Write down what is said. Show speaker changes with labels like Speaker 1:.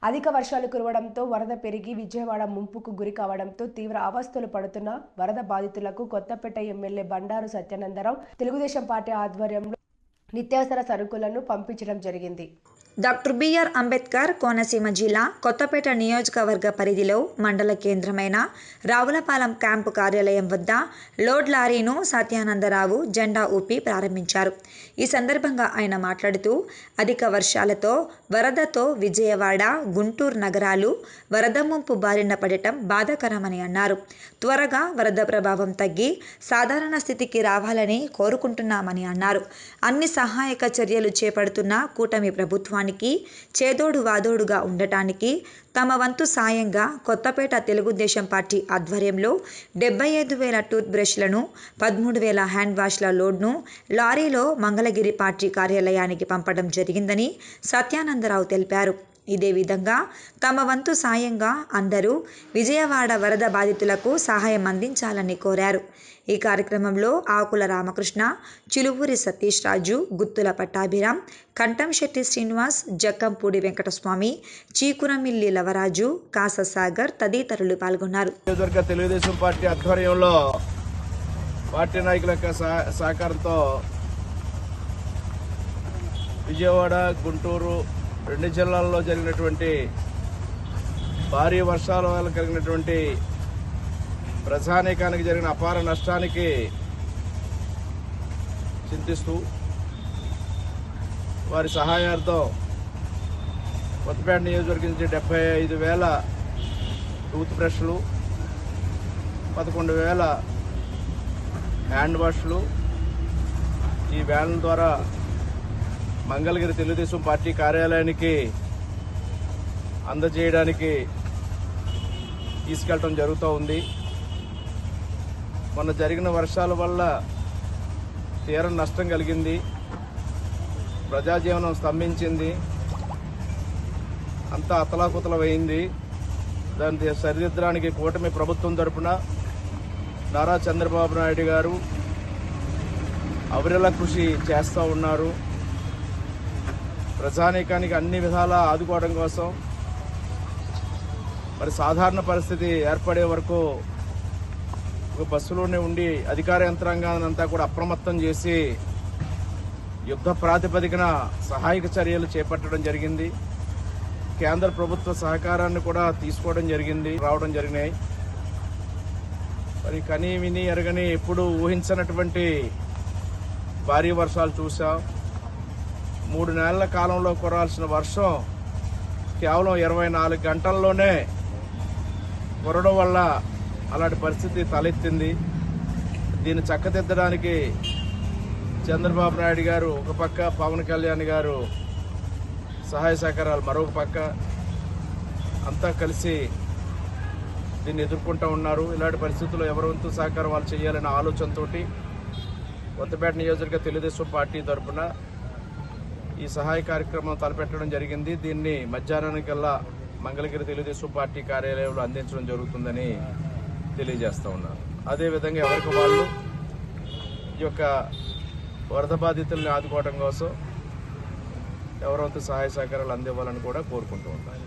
Speaker 1: అధిక వర్షాలు కురవడంతో వరద పెరిగి విజయవాడ ముంపుకు గురి కావడంతో తీవ్ర అవస్థలు పడుతున్న వరద బాధితులకు కొత్తపేట ఎమ్మెల్యే బండారు సత్యానందరావు తెలుగుదేశం పార్టీ ఆధ్వర్యంలో నిత్యావసర సరుకులను పంపించడం జరిగింది.
Speaker 2: డాక్టర్ బిఆర్ అంబేద్కర్ కోనసీమ జిల్లా కొత్తపేట నియోజకవర్గ పరిధిలో మండల కేంద్రమైన రావులపాలెం క్యాంపు కార్యాలయం వద్ద లోడ్ లారీను సత్యానందరావు జెండా ఊపి ప్రారంభించారు. ఈ సందర్భంగా ఆయన మాట్లాడుతూ అధిక వర్షాలతో వరదతో విజయవాడ, గుంటూరు నగరాలు వరద ముంపు బారిన పడటం బాధాకరమని అన్నారు. త్వరగా వరద ప్రభావం తగ్గి సాధారణ స్థితికి రావాలని కోరుకుంటున్నామని అన్నారు. అన్ని సహాయక చర్యలు చేపడుతున్న కూటమి ప్రభుత్వానికి చేదోడు వాదోడుగా ఉండటానికి తమ వంతు సాయంగా కొత్తపేట తెలుగుదేశం పార్టీ ఆధ్వర్యంలో 75,000 టూత్ బ్రష్లను, 13,000 హ్యాండ్ వాష్ల లోడ్ను లారీలో మంగళగిరి పార్టీ కార్యాలయానికి పంపడం జరిగిందని సత్యానందరావు తెలిపారు. ఇదే విధంగా తమ వంతు సాయంగా అందరూ విజయవాడ వరద బాధితులకు సహాయం అందించాలని కోరారు. ఈ కార్యక్రమంలో ఆకుల రామకృష్ణ, చిలువూరి సతీష్ రాజు, గుత్తుల పట్టాభిరామ్, కంఠంశెట్టి శ్రీనివాస్, జక్కంపూడి వెంకటస్వామి, చీకురమిల్లి లవరాజు, కాససాగర్ తదితరులు పాల్గొన్నారు.
Speaker 3: తెలుగుదేశం పార్టీ ఆధ్వర్యంలో పార్టీ నాయకుల యొక్క సహకారంతో విజయవాడ, గుంటూరు రెండు జిల్లాల్లో జరిగినటువంటి భారీ వర్షాల వల్ల కలిగినటువంటి ప్రజానీకానికి జరిగిన అపార నష్టానికి చింతిస్తూ వారి సహాయార్థం కొత్తపేట నియోజకవర్గం నుంచి 75,000 టూత్ బ్రష్లు, 11,000 హ్యాండ్ వాష్లు ఈ వ్యాన్ల ద్వారా మంగళగిరి తెలుగుదేశం పార్టీ కార్యాలయానికి అందజేయడానికి తీసుకెళ్ళటం జరుగుతూ ఉంది. మొన్న జరిగిన వర్షాల వల్ల తీవ్ర నష్టం కలిగింది. ప్రజాజీవనం స్తంభించింది. అంతా అతలాకుతలమైంది. దాన్ని సరిదిద్దడానికి కూటమి ప్రభుత్వం తరపున నారా చంద్రబాబు నాయుడు గారు అవిరళ కృషి చేస్తూ ఉన్నారు. ప్రజానీకానికి అన్ని విధాలా ఆదుకోవడం కోసం మరి సాధారణ పరిస్థితి ఏర్పడే వరకు ఒక బస్సులోనే ఉండి అధికార యంత్రాంగాన్ని అంతా కూడా అప్రమత్తం చేసి యుద్ధ ప్రాతిపదికన సహాయక చర్యలు చేపట్టడం జరిగింది. కేంద్ర ప్రభుత్వ సహకారాన్ని కూడా తీసుకోవడం జరిగింది, రావడం జరిగినాయి. మరి కని విని ఎరగని ఎప్పుడు ఊహించనటువంటి భారీ వర్షాలు చూసాం. 3 నెలల కాలంలో కురాల్సిన వర్షం కేవలం 24 గంటల్లోనే కురవడం వల్ల అలాంటి పరిస్థితి తలెత్తింది. దీన్ని చక్కదిద్దడానికి చంద్రబాబు నాయుడు గారు ఒక పక్క, పవన్ కళ్యాణ్ గారు సహాయ సహకారాలు మరొక పక్క, అంతా కలిసి దీన్ని ఎదుర్కొంటూ ఉన్నారు. ఇలాంటి పరిస్థితుల్లో ఎవరి వంతు సహకారం వాళ్ళు చేయాలనే ఆలోచనతో కొత్తపేట నియోజకవర్గ తెలుగుదేశం పార్టీ తరఫున ఈ సహాయ కార్యక్రమం తలపెట్టడం జరిగింది. దీన్ని మధ్యాహ్నానికల్లా మంగళగిరి తెలుగుదేశం పార్టీ కార్యాలయంలో అందించడం జరుగుతుందని తెలియజేస్తూ ఉన్నారు. అదేవిధంగా ఎవరికి వాళ్ళు ఈ యొక్క వరద బాధితుల్ని ఆదుకోవడం కోసం ఎవరంతా సహాయ సహకారాలు అందివ్వాలని కూడా కోరుకుంటూ ఉన్నారు.